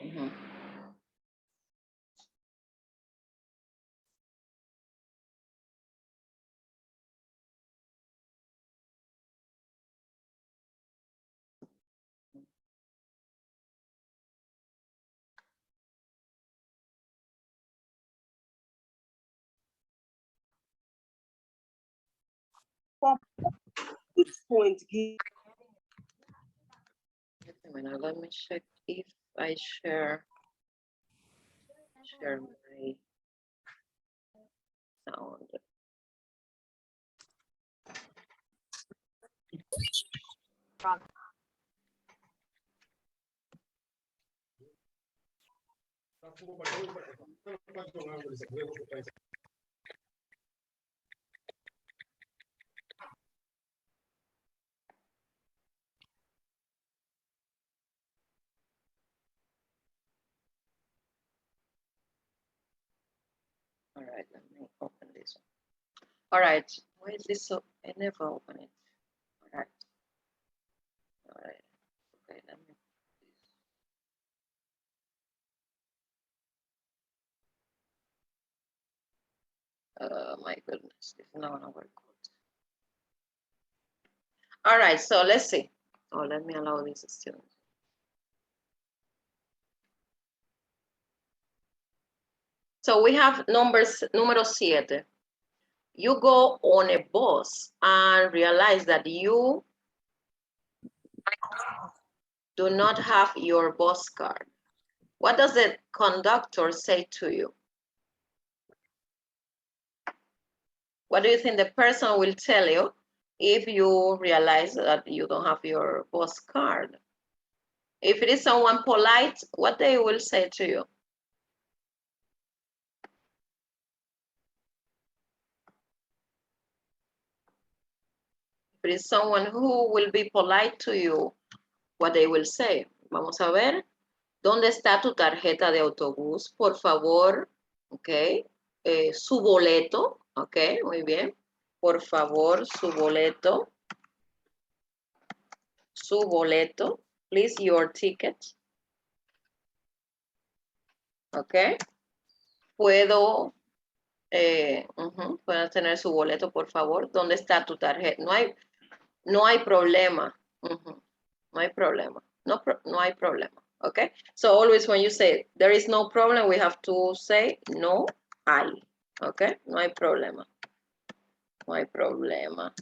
Mhm. Point give. Wait a minute, let me check if I share my sound. All right, let me open this one. All right, why is this so? I never open it. All right. All right. Okay, let me. My goodness, this is not gonna work. All right, so let's see. Oh, let me allow this student. So we have número 7. You go on a bus and realize that you do not have your bus card. What does the conductor say to you? What do you think the person will tell you if you realize that you don't have your bus card? If it is someone polite, what they will say to you? If it is someone who will be polite to you, what they will say. Vamos a ver. ¿Dónde está tu tarjeta de autobús? Por favor, ok. Su boleto, ok, muy bien. Por favor, su boleto. Su boleto. Please, your ticket. Ok. Puedo, pueden tener su boleto, por favor. ¿Dónde está tu tarjeta? No hay problema. No hay problema. No hay problema. Okay. So always when you say there is no problem, we have to say no hay. Okay. No hay problema. No hay problema.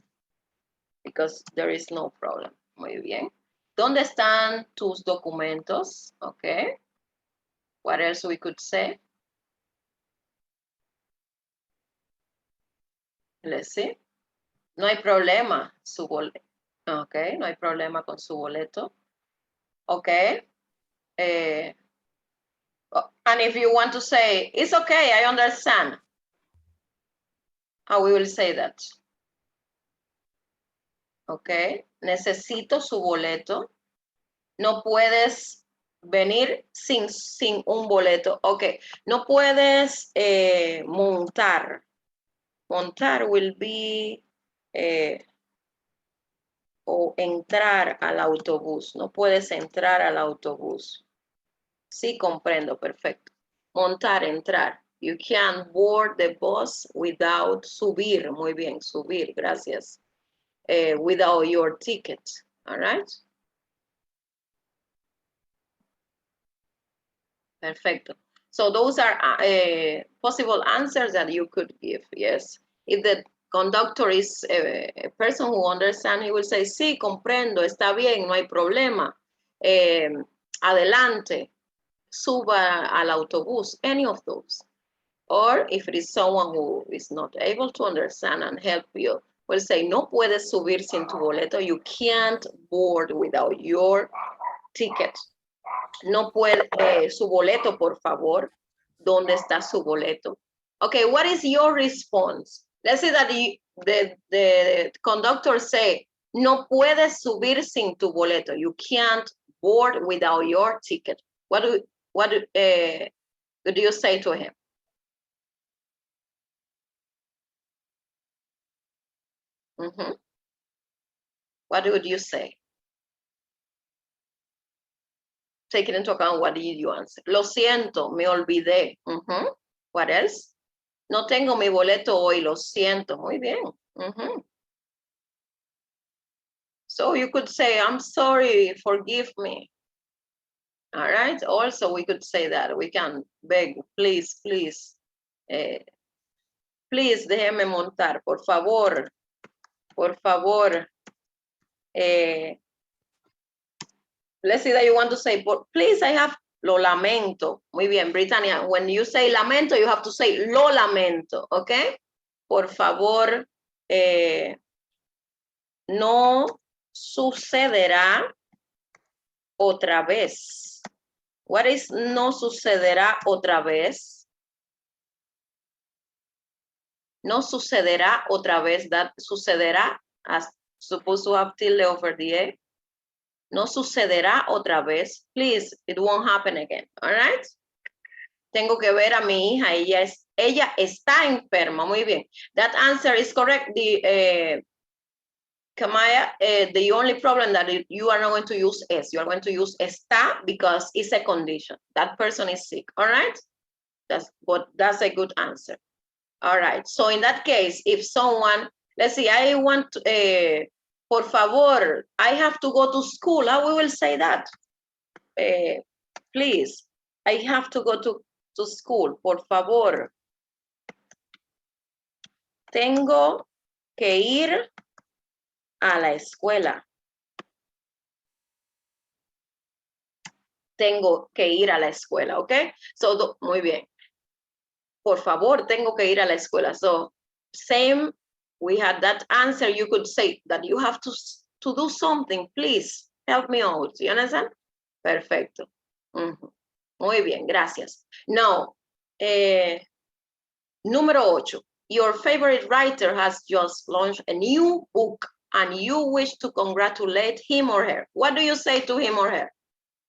Because there is no problem. Muy bien. ¿Dónde están tus documentos? Okay. What else we could say? Let's see. No hay problema. Su boleto. Okay. No hay problema con su boleto. Okay. And if you want to say, it's okay, I understand. How we will say that? Okay. Necesito su boleto. No puedes venir sin un boleto. Okay. No puedes montar. Montar will be o entrar al autobús. No puedes entrar al autobús. Sí, comprendo, perfecto. Montar, entrar. You can't board the bus without subir. Muy bien, subir, gracias. Without your ticket, all right? Perfecto. So those are possible answers that you could give, yes. If the conductor is a person who understands, he will say, sí, comprendo, está bien, no hay problema. Adelante, suba al autobús, any of those. Or if it is someone who is not able to understand and help you, will say, no puedes subir sin tu boleto. You can't board without your ticket. No puede, su boleto, por favor. ¿Dónde está su boleto? Okay, what is your response? Let's say that the conductor say, no puedes subir sin tu boleto. You can't board without your ticket. What do you say to him? What would you say? taking into account what did you answer. Lo siento, me olvidé. What else? No tengo mi boleto hoy, lo siento. Muy bien. So you could say, I'm sorry, forgive me. All right. Also, we could say that. We can beg, please, please. Please, déjeme montar, por favor. Por favor. Let's see that you want to say, please, I have, lo lamento. Muy bien, Britannia. When you say lamento, you have to say lo lamento, okay? Por favor, no sucederá otra vez. What is no sucederá otra vez? No sucederá otra vez. That sucederá as supposed to have tilde over the A. No sucederá otra vez. Please, it won't happen again. All right? Tengo que ver a mi hija. Ella está enferma. Muy bien. That answer is correct. Kamaya, the only problem that you are not going to use es. You are going to use está because it's a condition. That person is sick. All right? That's a good answer. All right. So in that case, if someone, let's see, I want, por favor, I have to go to school. How we will say that? Please, I have to go to school. Por favor. Tengo que ir a la escuela. Tengo que ir a la escuela, okay? So, muy bien. Por favor, tengo que ir a la escuela. So, same, we had that answer. You could say that you have to do something. Please, help me out. You understand? Perfecto. Muy bien, gracias. Now, número 8. Your favorite writer has just launched a new book and you wish to congratulate him or her. What do you say to him or her?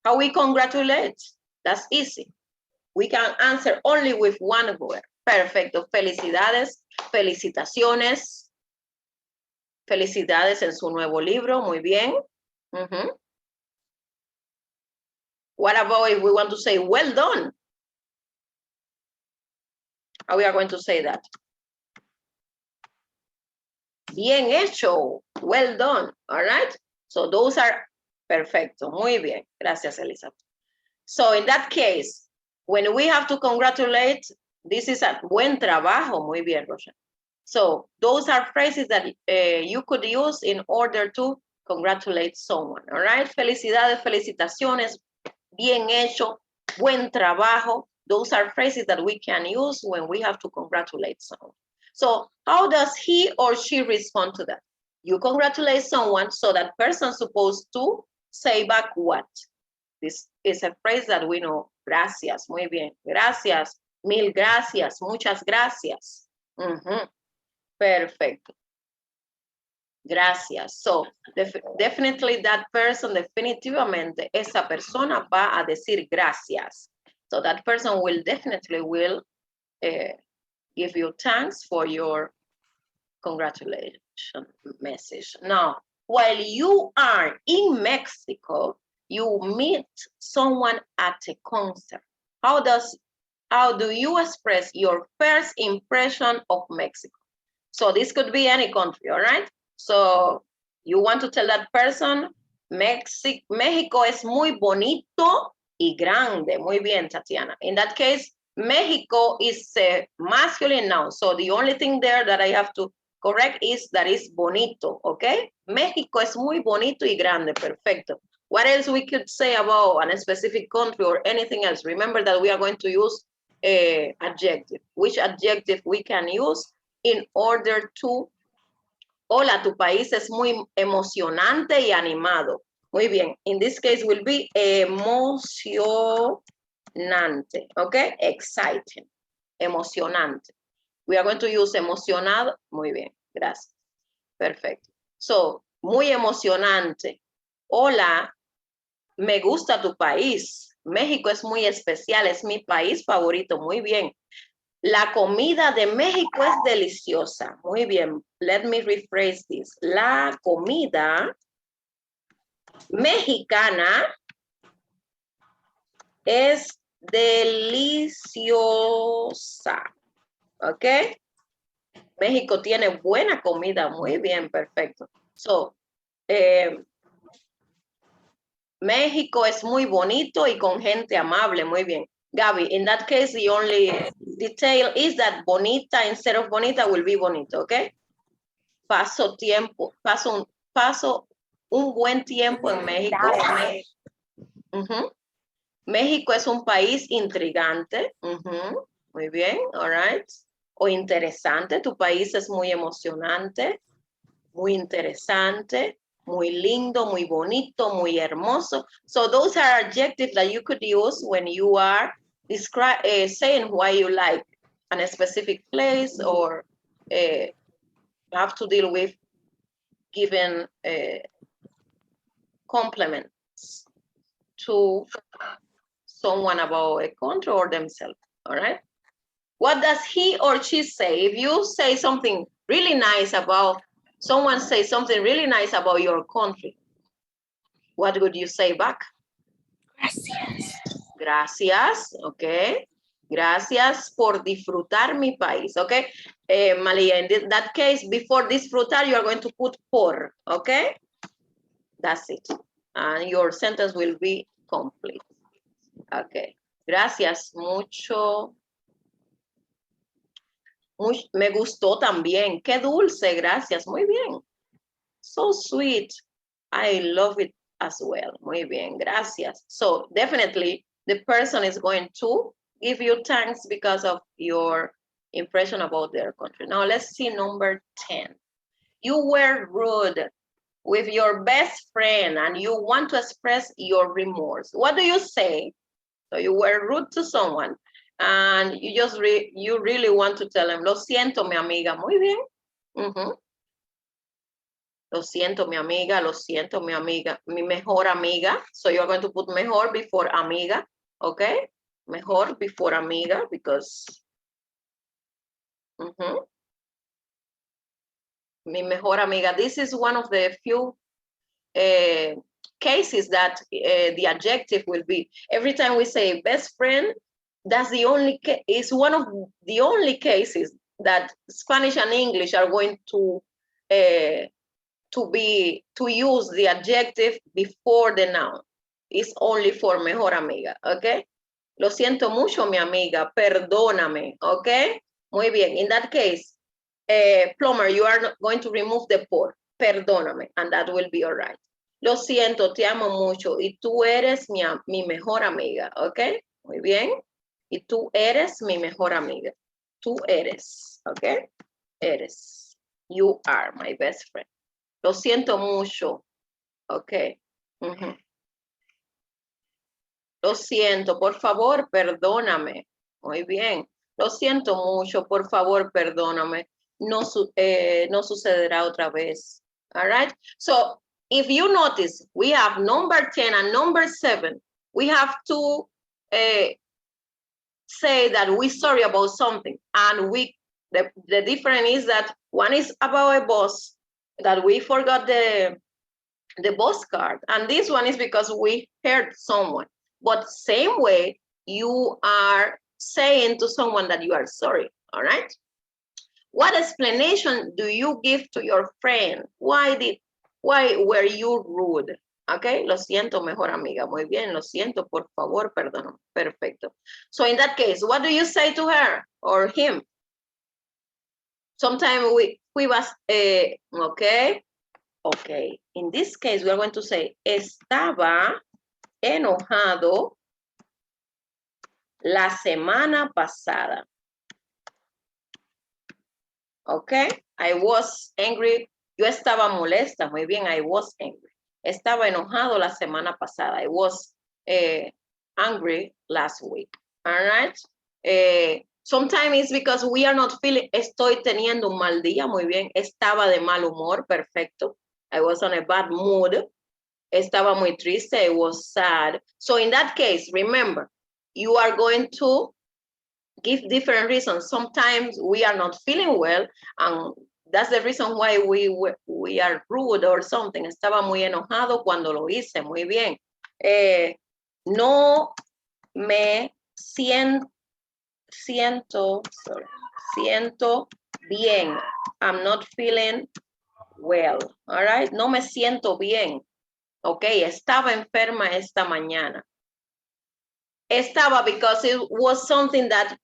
How we congratulate? That's easy. We can answer only with one word. Perfecto. Felicidades, felicitaciones. Felicidades en su nuevo libro. Muy bien. What about if we want to say, well done? How we are going to say that? Bien hecho. Well done. All right? So those are perfecto. Muy bien. Gracias, Elizabeth. So in that case, when we have to congratulate, this is a buen trabajo. Muy bien, Rosa. So those are phrases that you could use in order to congratulate someone. All right? Felicidades, felicitaciones, bien hecho, buen trabajo. Those are phrases that we can use when we have to congratulate someone. So how does he or she respond to that? You congratulate someone, so that person's supposed to say back what? This is a phrase that we know. Gracias, muy bien. Gracias, mil gracias, muchas gracias. Perfecto. Gracias. So, definitely that person, definitivamente, esa persona va a decir gracias. So that person will definitely give you thanks for your congratulation message. Now, while you are in Mexico, you meet someone at a concert. How do you express your first impression of Mexico? So this could be any country, all right? So you want to tell that person, México es muy bonito y grande. Muy bien, Tatiana. In that case, Mexico is a masculine noun. So the only thing there that I have to correct is that it's bonito, okay? México es muy bonito y grande. Perfecto. What else we could say about a specific country or anything else? Remember that we are going to use adjective. Which adjective we can use in order to, hola, tu país es muy emocionante y animado. Muy bien. In this case will be emocionante, okay? Exciting, emocionante. We are going to use emocionado. Muy bien, gracias. Perfecto. So, muy emocionante. Hola, me gusta tu país. México es muy especial, es mi país favorito. Muy bien. La comida de México es deliciosa. Muy bien. Let me rephrase this. La comida mexicana Es deliciosa. ¿Ok? México tiene buena comida. Muy bien, perfecto. So, México es muy bonito y con gente amable. Muy bien. Gaby, in that case, the only detail is that bonita instead of bonita will be bonito, ¿ok? Paso un buen tiempo en México. México es un país intrigante. Muy bien, all right. O interesante, tu país es muy emocionante, muy interesante, muy lindo, muy bonito, muy hermoso. So those are adjectives that you could use when you are saying why you like a specific place or have to deal with giving compliments to someone about a country or themselves, all right? What does he or she say? If you say something really nice about, someone say something really nice about your country, what would you say back? Gracias. Gracias, okay. Gracias por disfrutar mi país, okay? Malia, in that case, before disfrutar, you are going to put por, okay? That's it. And your sentence will be complete. Okay. Gracias mucho. Me gustó también. Qué dulce, gracias. Muy bien. So sweet. I love it as well. Muy bien, gracias. So definitely the person is going to give you thanks because of your impression about their country. Now let's see number 10. You were rude with your best friend and you want to express your remorse. What do you say? So you were rude to someone and you just you really want to tell them, lo siento, mi amiga. Muy bien. Lo siento, mi amiga. Lo siento, mi amiga. Mi mejor amiga. So you're going to put mejor before amiga. Okay? Mejor before amiga because mi mejor amiga. This is one of the few cases that the adjective will be. Every time we say best friend, that's the only is one of the only cases that Spanish and English are going to use the adjective before the noun. It's only for mejor amiga, okay? Lo siento mucho, mi amiga, perdóname, okay? Muy bien, in that case, plumber, you are not going to remove the por, perdóname, and that will be all right. Lo siento, te amo mucho, y tú eres mi mejor amiga, okay? Muy bien. Y tú eres mi mejor amiga. Tú eres, okay? Eres. You are my best friend. Lo siento mucho. Ok. Lo siento, por favor, perdóname. Muy bien. Lo siento mucho, por favor, perdóname. No sucederá otra vez. All right? So, if you notice, we have number 10 and number 7. We have to say that we're sorry about something. And the difference is that one is about a boss, that we forgot the boss card. And this one is because we hurt someone. But same way, you are saying to someone that you are sorry, all right? What explanation do you give to your friend? Why were you rude? Okay, lo siento, mejor amiga. Muy bien, lo siento, por favor, perdón. Perfecto. So in that case, what do you say to her or him? Sometimes we was, okay, in this case, we are going to say, estaba enojado la semana pasada. Okay, I was angry. Yo estaba molesta. Muy bien, I was angry. Estaba enojado la semana pasada. I was angry last week. All right. Sometimes it's because we are not feeling, estoy teniendo un mal día. Muy bien. Estaba de mal humor. Perfecto. I was on a bad mood. Estaba muy triste. I was sad. So in that case, remember, you are going to give different reasons. Sometimes we are not feeling well, and that's the reason why we are rude or something. Estaba muy enojado cuando lo hice. Muy bien. No me siento bien. I'm not feeling well. All right. No me siento bien. Ok, estaba enferma esta mañana. Estaba because it was something that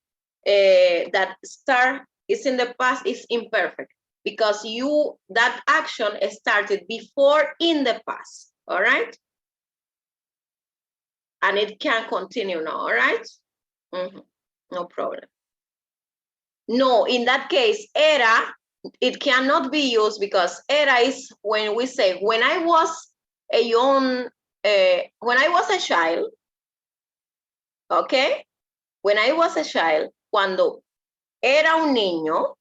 that start is in the past is imperfect because that action started before in the past. All right. And it can continue now. All right. No problem. No, in that case, era, it cannot be used because era is when we say, when I was a young, when I was a child, okay? When I was a child, cuando era un niño,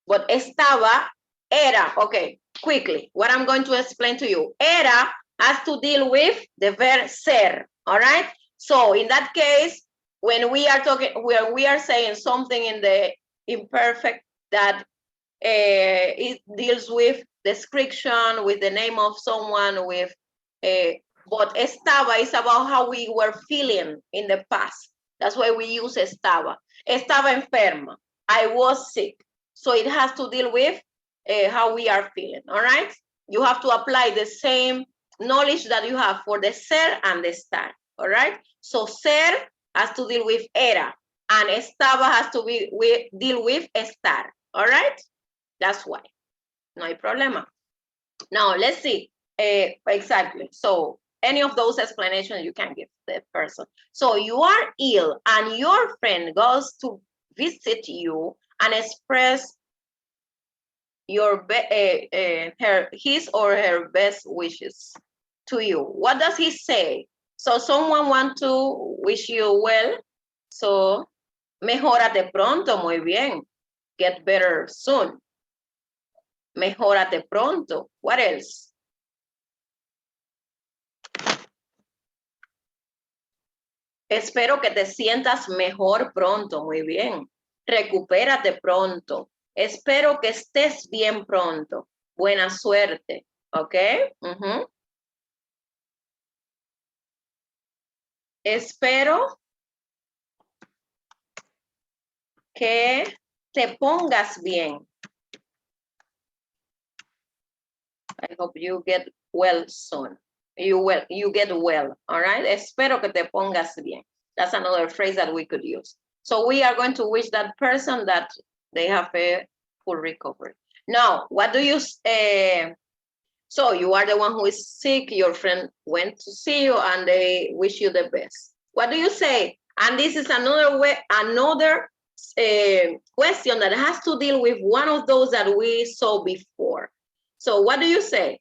but era, okay, quickly, what I'm going to explain to you. Era has to deal with the verb ser, all right? So in that case, when we are talking, when we are saying something in the imperfect that it deals with description, with the name of someone, with, but estaba is about how we were feeling in the past. That's why we use estaba. Estaba enferma. I was sick. So it has to deal with how we are feeling, all right? You have to apply the same knowledge that you have for the ser and the estar, all right? So ser has to deal with era, and estaba has to deal with estar, all right? That's why. No hay problema. Now, let's see. Exactly. So, any of those explanations you can give the person. So, you are ill and your friend goes to visit you and express your his or her best wishes to you. What does he say? So, someone wants to wish you well. So, mejórate pronto, muy bien. Get better soon. Mejórate pronto. What else? Espero que te sientas mejor pronto. Muy bien. Recupérate pronto. Espero que estés bien pronto. Buena suerte. ¿Ok? Espero que te pongas bien. I hope you get well soon. You get well, all right? Espero que te pongas bien. That's another phrase that we could use. So we are going to wish that person that they have a full recovery. Now, what do you say? So you are the one who is sick, your friend went to see you and they wish you the best. What do you say? And this is another question that has to deal with one of those that we saw before. So what do you say?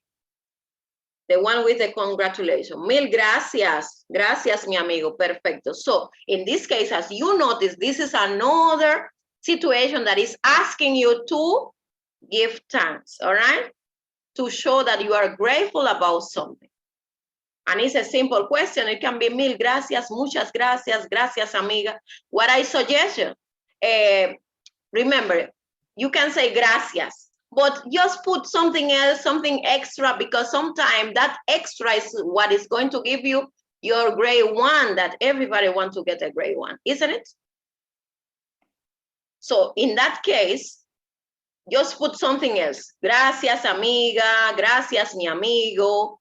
The one with the congratulations. Mil gracias. Gracias, mi amigo. Perfecto. So in this case, as you notice, this is another situation that is asking you to give thanks, all right? To show that you are grateful about something. And it's a simple question. It can be mil gracias, muchas gracias, gracias, amiga. What I suggest you, remember, you can say gracias, but just put something else, something extra, because sometimes that extra is what is going to give you your grade 1, that everybody wants to get a grade 1, isn't it? So in that case, just put something else. Gracias, amiga. Gracias, mi amigo.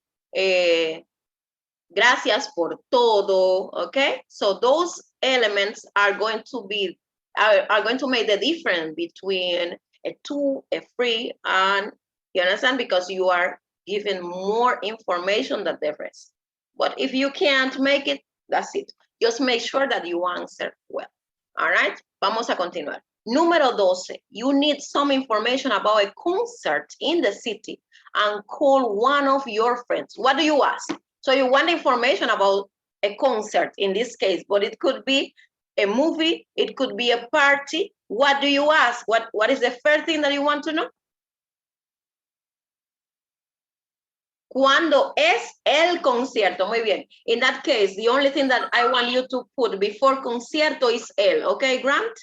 Gracias por todo. Okay? So those elements are going to be are going to make the difference between a 2, a 3, and you understand, because you are giving more information than the rest. But if you can't make it, that's it. Just make sure that you answer well. All right? Vamos a continuar. Número 12, you need some information about a concert in the city and call one of your friends. What do you ask? So you want information about a concert in this case, but it could be a movie, it could be a party. What do you ask? What is the first thing that you want to know? ¿Cuándo es el concierto? Muy bien. In that case, the only thing that I want you to put before concierto is el. Okay, Grant?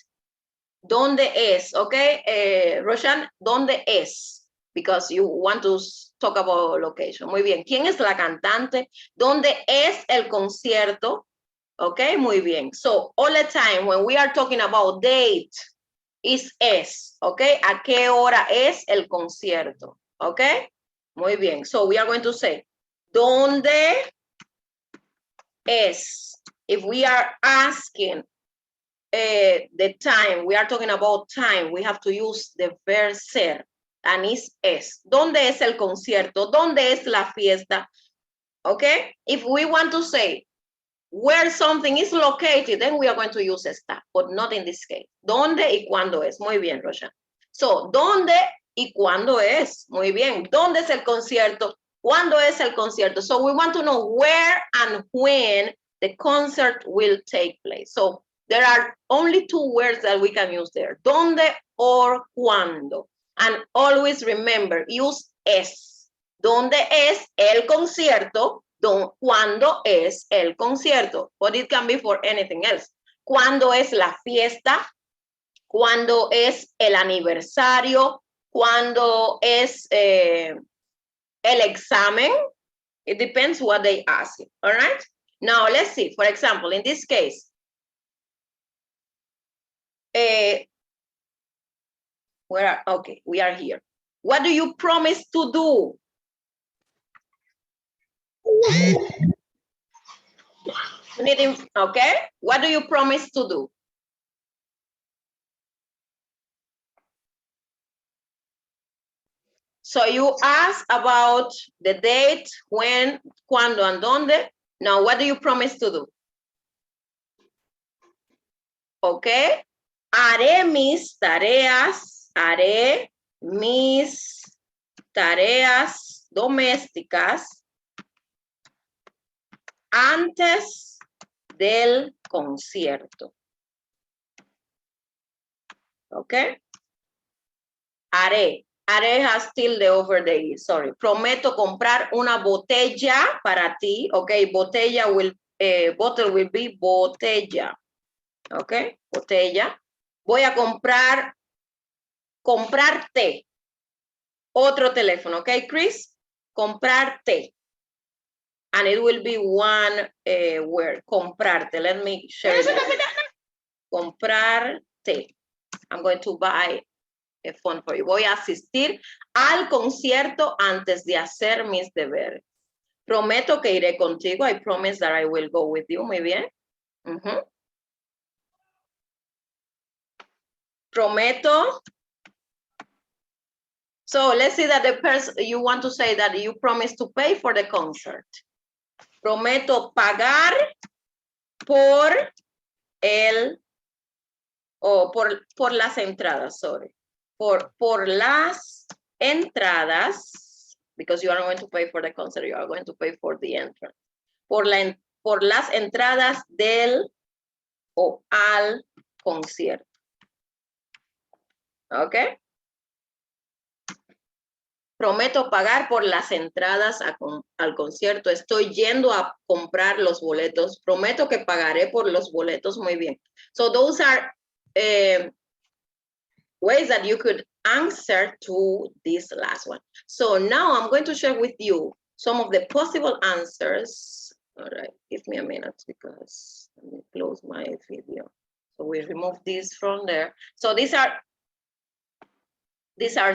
¿Dónde es? Okay, Roshan, ¿dónde es? Because you want to talk about location. Muy bien. ¿Quién es la cantante? ¿Dónde es el concierto? Okay, muy bien. So, all the time when we are talking about date, is es, okay? ¿A qué hora es el concierto? Okay? Muy bien. So, we are going to say, ¿dónde es? If we are asking the time, we are talking about time, we have to use the verb ser, and is es. ¿Dónde es el concierto? ¿Dónde es la fiesta? Okay? If we want to say, where something is located, then we are going to use está, but not in this case. ¿Dónde y cuándo es? Muy bien, Roshan. So, ¿dónde y cuándo es? Muy bien. ¿Dónde es el concierto? ¿Cuándo es el concierto? So, we want to know where and when the concert will take place. So, there are only two words that we can use there. ¿Dónde or cuándo? And always remember, use es. ¿Dónde es el concierto? ¿Cuándo es el concierto? But it can be for anything else. ¿Cuándo es la fiesta? ¿Cuándo es el aniversario? ¿Cuándo es el examen? It depends what they ask you, all right? Now, let's see. For example, in this case, okay, we are here. What do you promise to do? Okay, what do you promise to do? So you ask about the date, when, cuándo, and dónde. Now, what do you promise to do? Okay, haré mis tareas domésticas antes del concierto. Okay. Haré has tilde over the e, sorry. Prometo comprar una botella para ti. Okay, botella bottle will be botella. Okay, botella. Voy a comprarte otro teléfono. Okay, Chris, comprarte. And it will be one word, comprarte. Let me share that. Comprarte. I'm going to buy a phone for you. Voy a asistir al concierto antes de hacer mis deberes. Prometo que iré contigo. I promise that I will go with you. Muy bien. Prometo. So let's see that the person, you want to say that you promise to pay for the concert. Prometo pagar por las entradas, sorry. Por las entradas, because you are going to pay for the concert, you are going to pay for the entrance. Por las entradas al concierto. Okay. Prometo pagar por las entradas al concierto. Estoy yendo a comprar los boletos. Prometo que pagaré por los boletos. Muy bien. So those are ways that you could answer to this last one. So now I'm going to share with you some of the possible answers. All right, give me a minute because let me close my video. So we remove this from there. So these are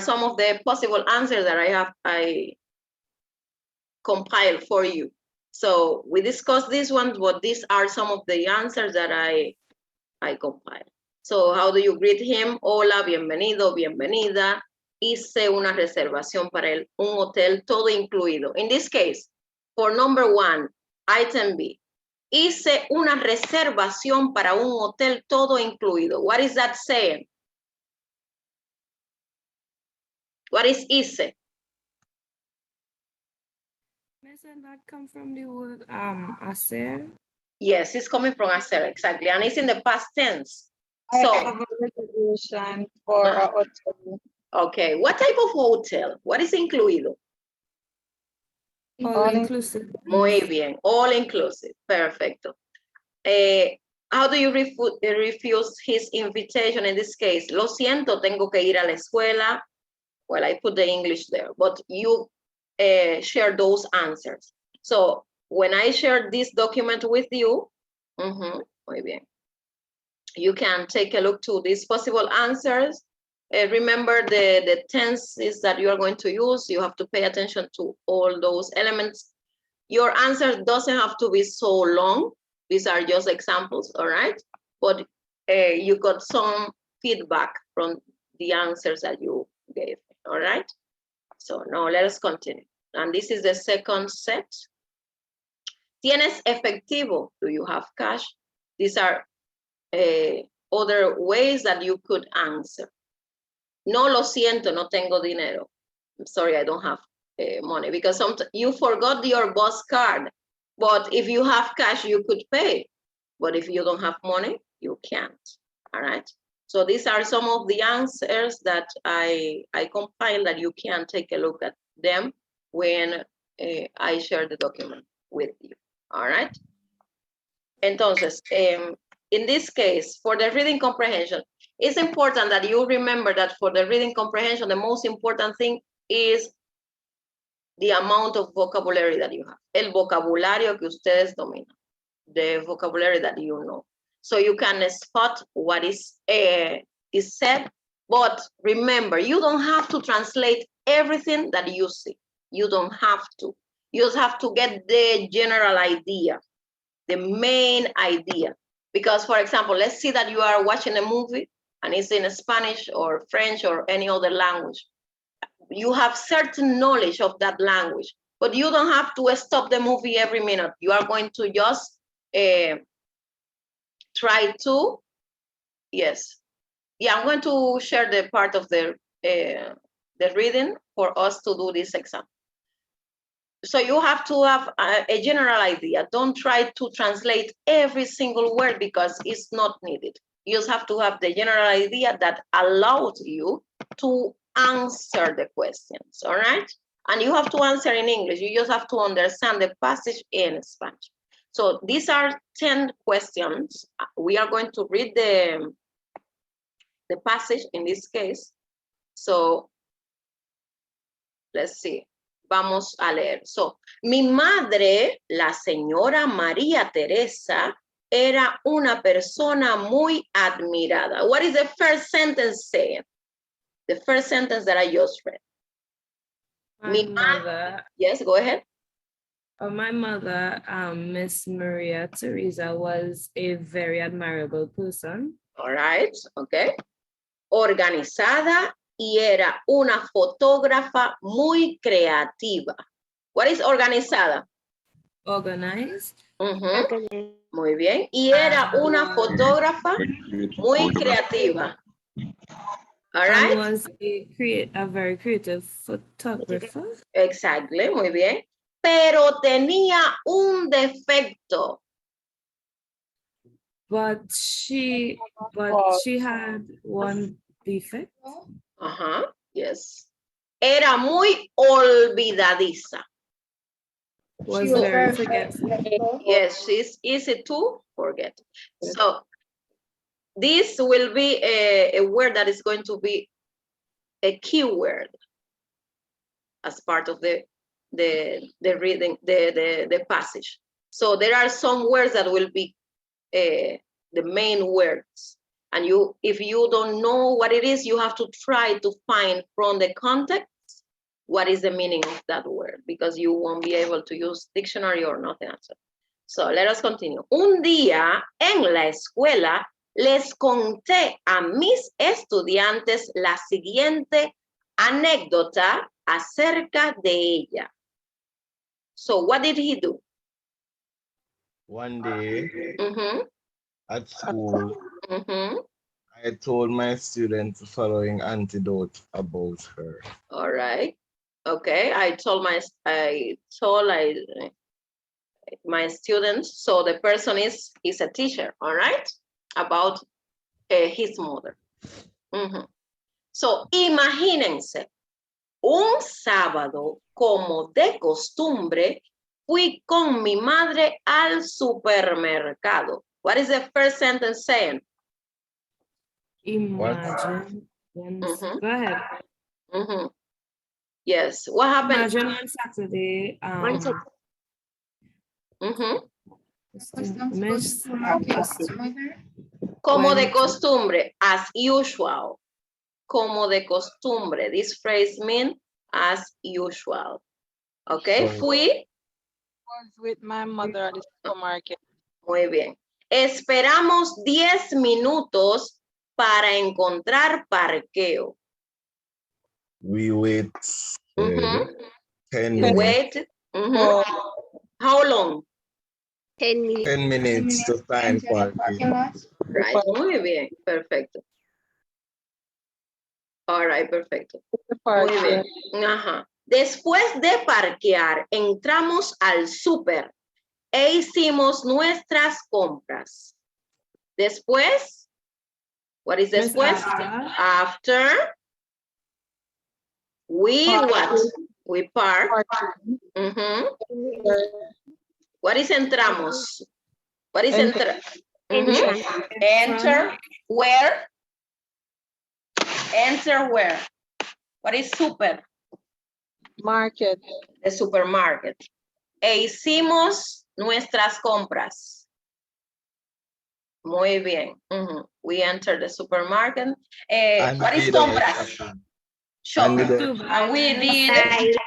some of the possible answers that I compiled for you. So we discussed this one, but these are some of the answers that I compiled. So how do you greet him? Hola, bienvenido, bienvenida. Hice una reservación para un hotel todo incluido. In this case, for number 1, item B. Hice una reservación para un hotel todo incluido. What is that saying? What is hice? Doesn't that come from the word hacer? Yes, it's coming from hacer, exactly. And it's in the past tense. I have a reservation for a hotel. Okay, what type of hotel? What is incluido? All inclusive. Muy bien, all inclusive, perfecto. How do you refuse his invitation in this case? Lo siento, tengo que ir a la escuela. Well, I put the English there, but you share those answers. So when I share this document with you, Muy bien. You can take a look to these possible answers. Remember the tenses that you are going to use. You have to pay attention to all those elements. Your answer doesn't have to be so long. These are just examples, all right? But you got some feedback from the answers that you gave, all right? So now let us continue. And this is the second set. ¿Tienes efectivo? Do you have cash? These are other ways that you could answer. No, lo siento, no tengo dinero. I'm sorry, I don't have money, because sometimes you forgot your bus card, but if you have cash, you could pay. But if you don't have money, you can't, all right? So these are some of the answers that I compiled that you can take a look at them when I share the document with you, all right? Entonces, in this case, for the reading comprehension, it's important that you remember that for the reading comprehension, the most important thing is the amount of vocabulary that you have. El vocabulario que ustedes dominan. The vocabulary that you know. So you can spot what is said, but remember, you don't have to translate everything that you see. You don't have to. You just have to get the general idea, the main idea. Because, for example, let's see that you are watching a movie and it's in Spanish or French or any other language. You have certain knowledge of that language, but you don't have to stop the movie every minute. You are going to just try to, yes. Yeah, I'm going to share the part of the reading for us to do this exam. So you have to have a general idea. Don't try to translate every single word because it's not needed. You just have to have the general idea that allows you to answer the questions, all right? And you have to answer in English. You just have to understand the passage in Spanish. So these are 10 questions. We are going to read the passage in this case. So let's see. Vamos a leer. So, mi madre, la señora María Teresa, era una persona muy admirada. What is the first sentence saying? The first sentence that I just read. My mother. Yes, go ahead. My mother, Miss Maria Teresa, was a very admirable person. All right, okay. Organizada y era una fotógrafa muy creativa. What is organizada? Organized. Muy bien. Y era una fotógrafa muy creativa. All right. And was a very creative photographer. Exactly, muy bien. Pero tenía un defecto. But she had one defect. Yes. Era muy olvidadiza. Was very forgetful. Yes, she's easy to forget. So this will be a word that is going to be a keyword as part of the reading, the passage. So there are some words that will be the main words. And if you don't know what it is, you have to try to find from the context what is the meaning of that word, because you won't be able to use dictionary or nothing else. So let us continue. Un día en la escuela les conté a mis estudiantes la siguiente anécdota acerca de ella. So what did he do? One day at school, I told my students the following anecdote about her. All right. Okay, I told my students, so the person is a teacher, all right, about his mother. So imagínense, un sábado, como de costumbre, fui con mi madre al supermercado. What is the first sentence saying? Imagine. Go ahead. Yes. What happened? Imagine on Saturday. Como de costumbre, as usual. Como de costumbre. This phrase means as usual. Okay, So- fui. Was with my mother at the supermarket. Muy bien. Esperamos 10 minutos para encontrar parqueo. We wait Mhm. 10 You minutes. wait. Mhm. Oh, How long? 10 minutes. 10 minutes to find parking. Right. Muy bien. Perfecto. All right, perfecto. the Muy parking. bien. Ajá. Después de parquear, entramos al súper e hicimos nuestras compras. Después, what is después? After we what? We park. Parking. Mhm. What is entramos? What is Enter. enter? Mhm. Enter where? Enter where? What is super? Market. The supermarket. E hicimos nuestras compras. Muy bien. Mhm. We entered the supermarket. And What is did our compras? shopping. Shopping. And And we did,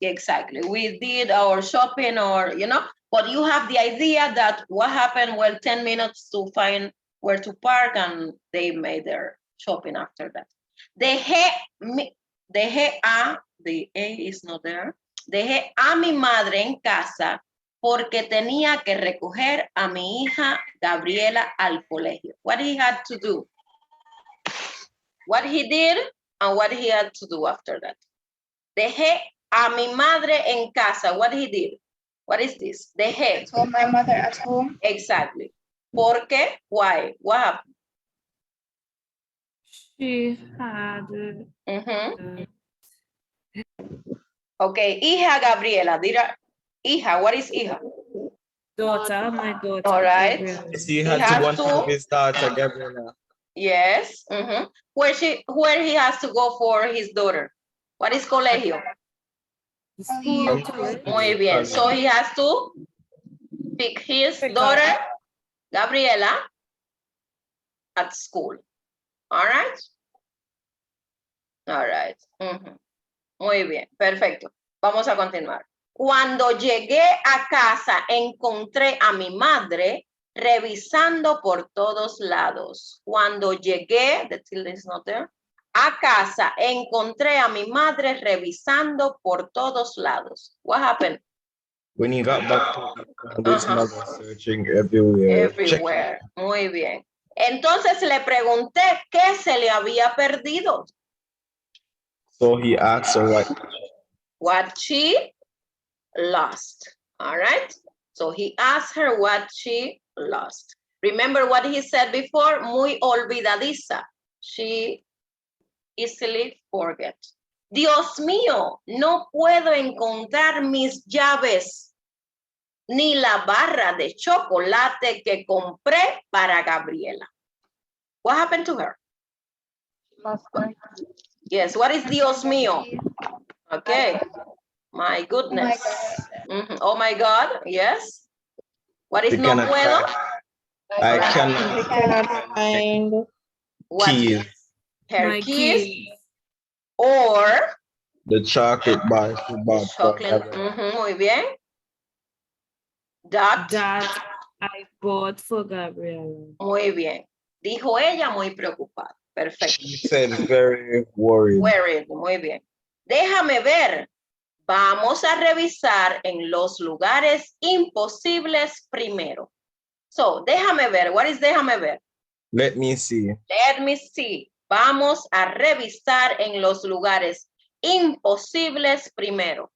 exactly, we did our shopping or, but you have the idea that what happened, well, 10 minutes to find where to park and they made their shopping after that. The A is not there. Dejé a mi madre en casa porque tenía que recoger a mi hija Gabriela al colegio. What he had to do? What he did and what he had to do after that. Dejé a mi madre en casa. What he did? What is this? Dejé. So my mother at home. Exactly. ¿Por qué? Why? What happened? She had Okay, hija Gabriela. Hija, what is hija? daughter, my daughter. All right. Gabriela. he had has to go and to- pick up his daughter, Gabriela. Yes. Where he has to go for his daughter? What is colegio? The school, Um, correct? Muy bien. So he has to pick his daughter, Gabriela, at school. All right. All right. Muy bien. Perfecto. Vamos a continuar. Cuando llegué a casa, encontré a mi madre revisando por todos lados. Cuando llegué, the tilde is not there, a casa, encontré a mi madre revisando por todos lados. What happened? When he got back to his mother searching everywhere. Everywhere. Muy bien. Entonces le pregunté qué se le había perdido. So he asked her What she lost. All right. So he asked her what she lost. Remember what he said before? Muy olvidadiza. She easily forget. Dios mío, no puedo encontrar mis llaves ni la barra de chocolate que compré para Gabriela. What happened to her? Lost her. Yes, what is Dios mío? Okay. My goodness. Oh my God, yes. What is She no cannot puedo? I cannot We cannot find What? keys. Her My keys keys. or The chocolate bar she bought for chocolate. Gabriela. Muy bien. That. That I bought for Gabriela. Muy bien. Dijo ella muy preocupada. Perfecto. She said very worried. Worried. Muy bien. Déjame ver. Vamos a revisar en los lugares imposibles primero. So, déjame ver. What is déjame ver? Let me see. Let me see. Vamos a revisar en los lugares imposibles primero.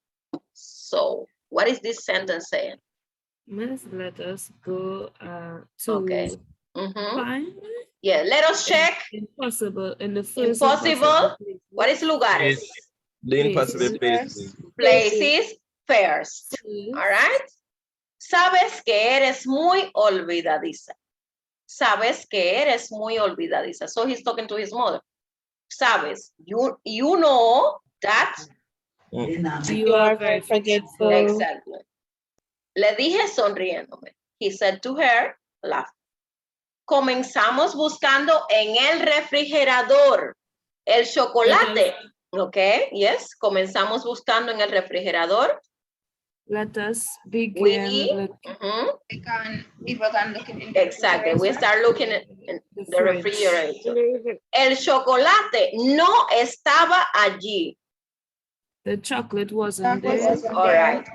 So, what is this sentence saying? Let us go to Okay. find Yeah, let us check. impossible in the first Impossible. place. What is lugares? The impossible places. Places first. Places. All right. Sabes que eres muy olvidadiza. Sabes que eres muy olvidadiza. So he's talking to his mother. Sabes, you know that. You are very forgetful. Exactly. Le dije sonriéndome. he said to her, laugh. Comenzamos buscando en el refrigerador el chocolate. Okay, yes. Comenzamos buscando en el refrigerador. Let us begin. We began looking in the Exactly. We refrigerator. start looking in the fridge. refrigerator. El chocolate no estaba allí. The chocolate wasn't Chocolate there. wasn't All there. right.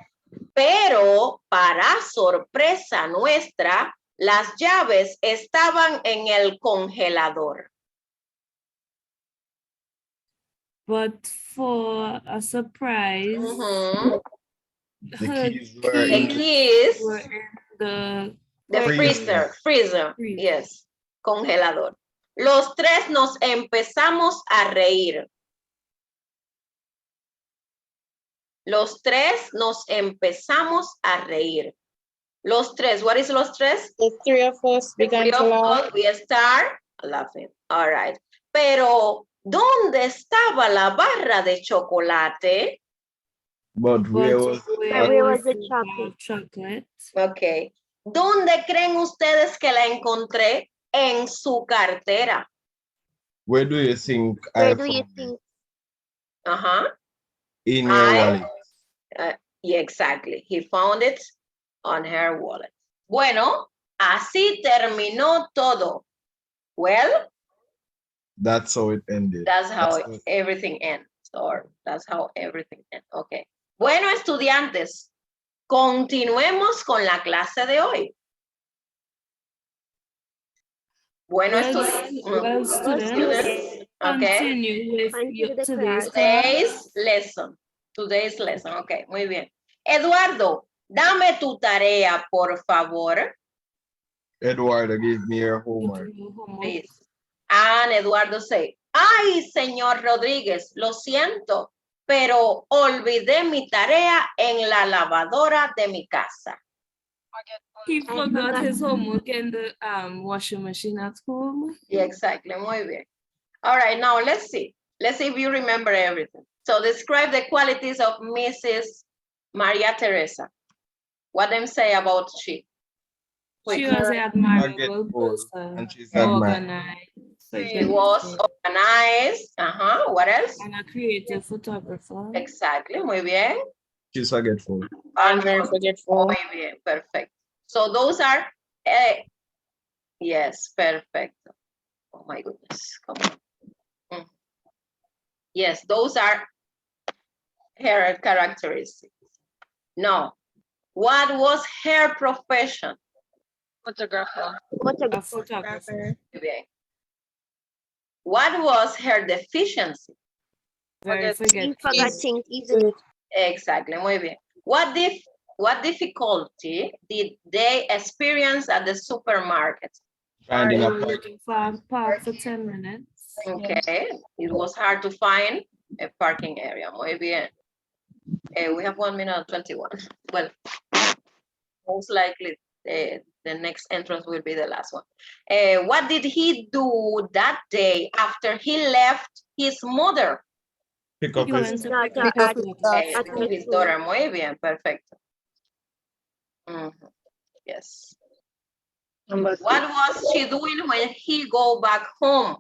Pero para sorpresa nuestra, las llaves estaban en el congelador. But for a surprise, Ujú. The her keys were in The the keys, were in the the freezer, freezer. yes, congelador. Los tres nos empezamos a reír. Los tres nos empezamos a reír. Los tres, what is los tres? The three of us The began three to of laugh. us, we start laughing. All right. Pero, ¿dónde estaba la barra de chocolate? But where was where was the chocolate? Ok. ¿Dónde creen ustedes que la encontré? En su cartera. where do you think Where I do you found it? think? Ajá. In your wallet. Yeah, exactly. He found it on her wallet. Bueno, así terminó todo. Well, That's how it ended. that's how That's what- everything ends. Or that's how everything ends. Okay. Bueno, estudiantes, continuemos con la clase de hoy. Bueno, Well, students, Okay. continue with Continue the today's class. Today's lesson. Okay, muy bien. Eduardo, dame tu tarea, por favor. Eduardo, give me your homework. Please. And Eduardo say, ay, señor Rodríguez, lo siento, pero olvidé mi tarea en la lavadora de mi casa. He forgot his homework in the washing machine at home. Yeah, exactly. Muy bien. All right, now let's see. Let's see if you remember everything. So describe the qualities of Mrs. Maria Teresa. What them say about she? She Quick. was an admirable Forgetful, person, and she's admired. organized, She was organized. What else? and a creative photographer. Exactly. Muy bien. She's forgetful. I'm very forgetful. Muy bien. Perfect. So those are, yes, perfect. Oh my goodness. Come on. Yes, those are her characteristics. No. What was her profession? Photographer. A photographer. Muy bien. What was her deficiency? Very You forgetful. forgot things easily. Exactly. Muy bien. What difficulty did they experience at the supermarket? Finding They a were park. looking for a park for 10 minutes. Okay. It was hard to find a parking area. Muy bien. We have 1 minute and 21. Well, most likely the next entrance will be the last one. What did he do that day after he left his mother? Pick up He his went to Not pick at up his daughter. at her His school. daughter. Muy bien. Perfecto. Yes. Number What was she doing when he go back home?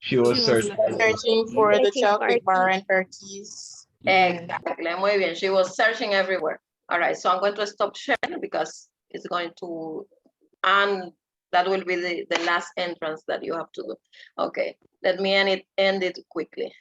She was She was searching. searching for the Searching for chocolate bar and her keys. Exactly. Muy bien. She was searching everywhere. All right. So I'm going to stop sharing because it's going to, and that will be the last entrance that you have to do. Okay. Let me end it quickly.